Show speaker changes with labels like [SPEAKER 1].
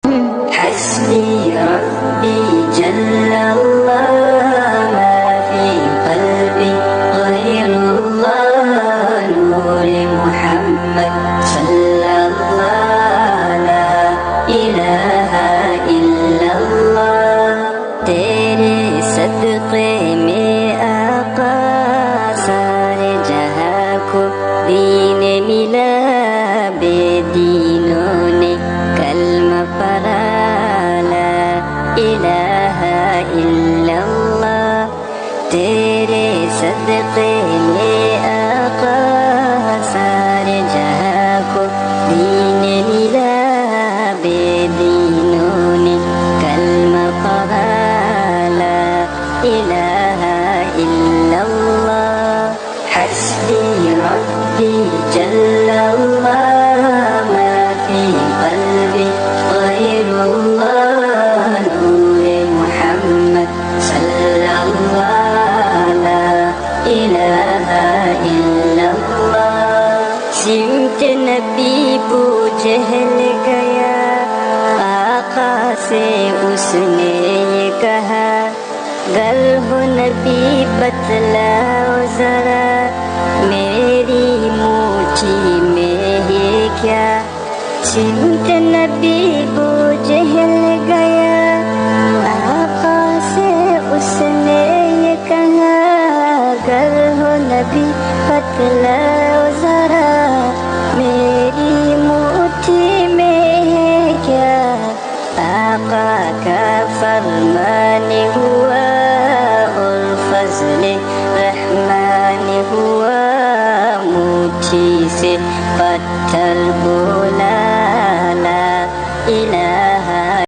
[SPEAKER 1] حسبي ربي جل الله ما في قلبي غير الله نور محمد صلى الله لا إله إلا الله तेरे सदक़े में आका सारे जहां को दीन मिला बेदीनों ने कलमा पढ़ा ला इलाहा इल्लल्लाह तेरे सदक़े में आका सारे जहां को दीन मिला बेदीनों ने कलमा पढ़ा ला इलाहा इल्लल्लाह हस्बी रब्बी जल्लल्लाह मा फी क़ल्बी गैरुल्लाह नूर मुहम्मद सल्लल्लाह ला इलाहा इल्लल्लाह सिमत नबी अबू जहल गया आका से उसने ये कहा गर हो नबी बतलाओ जरा मेरी मुट्ठी में है क्या सिमत नबी अबू जहल गया आका से उसने ये कहा गर हो नबी बतलाओ जरा मेरी मुट्ठी में है क्या आका का फरमान